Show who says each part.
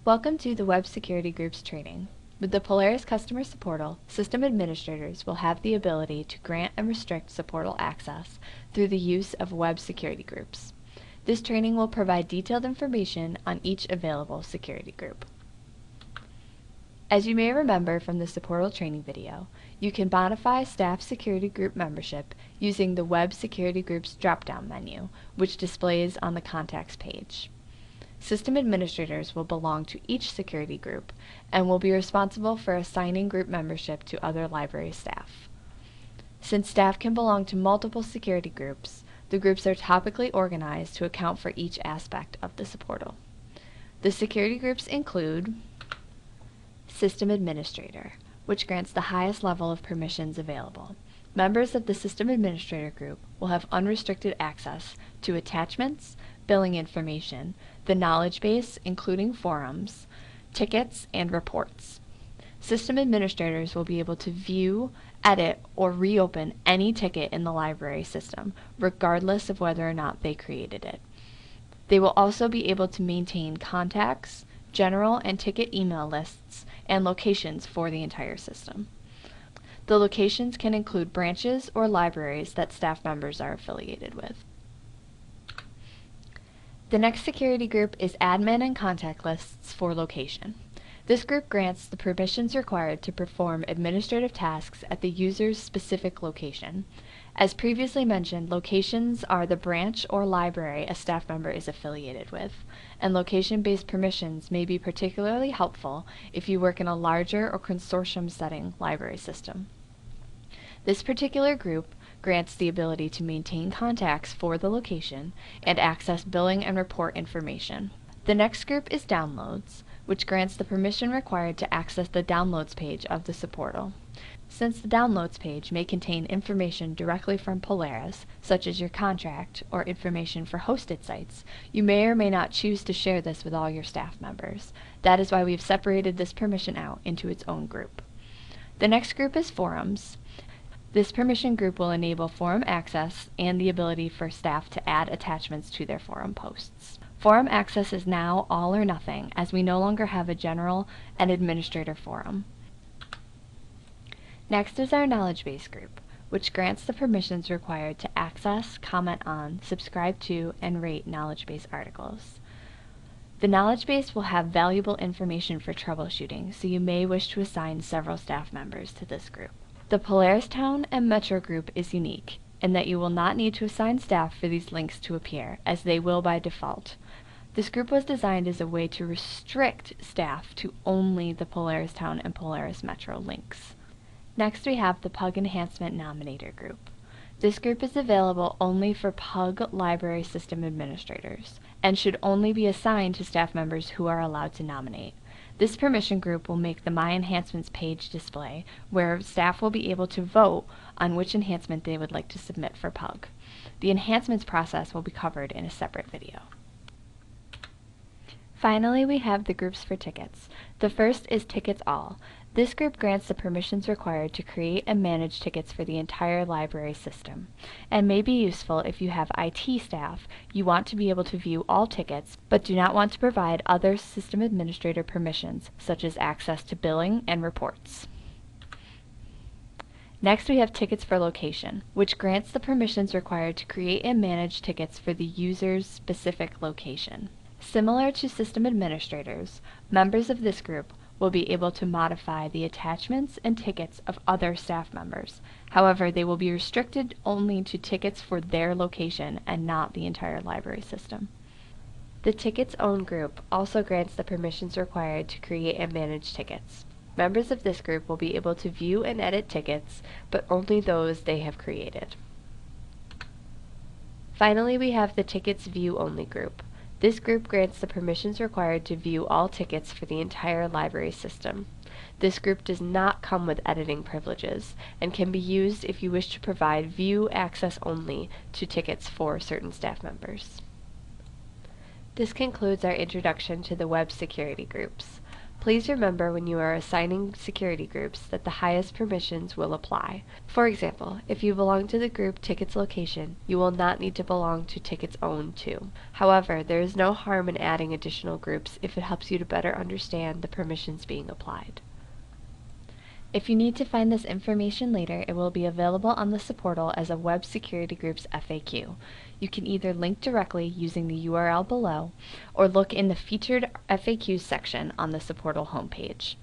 Speaker 1: Welcome to the Web Security Groups training. With the Polaris Customer Supportal, system administrators will have the ability to grant and restrict supportal access through the use of web security groups. This training will provide detailed information on each available security group. As you may remember from the Supportal training video, you can modify staff security group membership using the Web Security Groups drop-down menu, which displays on the Contacts page. System administrators will belong to each security group and will be responsible for assigning group membership to other library staff. Since staff can belong to multiple security groups, the groups are topically organized to account for each aspect of the Supportal. The security groups include System Administrator, which grants the highest level of permissions available. Members of the System Administrator group will have unrestricted access to attachments, billing information, the knowledge base including forums, tickets, and reports. System administrators will be able to view, edit, or reopen any ticket in the library system, regardless of whether or not they created it. They will also be able to maintain contacts, general and ticket email lists, and locations for the entire system. The locations can include branches or libraries that staff members are affiliated with. The next security group is Admin and Contact Lists for Location. This group grants the permissions required to perform administrative tasks at the user's specific location. As previously mentioned, locations are the branch or library a staff member is affiliated with, and location-based permissions may be particularly helpful if you work in a larger or consortium setting library system. This particular group grants the ability to maintain contacts for the location and access billing and report information. The next group is Downloads, which grants the permission required to access the Downloads page of the Supportal. Since the Downloads page may contain information directly from Polaris, such as your contract or information for hosted sites, you may or may not choose to share this with all your staff members. That is why we've separated this permission out into its own group. The next group is Forums. This permission group will enable forum access and the ability for staff to add attachments to their forum posts. Forum access is now all or nothing, as we no longer have a general and administrator forum. Next is our knowledge base group, which grants the permissions required to access, comment on, subscribe to, and rate knowledge base articles. The knowledge base will have valuable information for troubleshooting, so you may wish to assign several staff members to this group. The Polaris Town and Metro group is unique in that you will not need to assign staff for these links to appear, as they will by default. This group was designed as a way to restrict staff to only the Polaris Town and Polaris Metro links. Next we have the PUG Enhancement Nominator group. This group is available only for PUG library system administrators and should only be assigned to staff members who are allowed to nominate. This permission group will make the My Enhancements page display, where staff will be able to vote on which enhancement they would like to submit for PUG. The enhancements process will be covered in a separate video. Finally, we have the groups for tickets. The first is Tickets All. This group grants the permissions required to create and manage tickets for the entire library system, and may be useful if you have IT staff, you want to be able to view all tickets, but do not want to provide other system administrator permissions, such as access to billing and reports. Next we have Tickets for Location, which grants the permissions required to create and manage tickets for the user's specific location. Similar to system administrators, members of this group will be able to modify the attachments and tickets of other staff members. However, they will be restricted only to tickets for their location and not the entire library system. The Tickets Own group also grants the permissions required to create and manage tickets. Members of this group will be able to view and edit tickets, but only those they have created. Finally, we have the Tickets View Only group. This group grants the permissions required to view all tickets for the entire library system. This group does not come with editing privileges and can be used if you wish to provide view access only to tickets for certain staff members. This concludes our introduction to the web security groups. Please remember when you are assigning security groups that the highest permissions will apply. For example, if you belong to the group Tickets Location, you will not need to belong to Tickets Own too. However, there is no harm in adding additional groups if it helps you to better understand the permissions being applied. If you need to find this information later, it will be available on the Supportal as a Web Security Groups FAQ. You can either link directly using the URL below, or look in the Featured FAQs section on the Supportal homepage.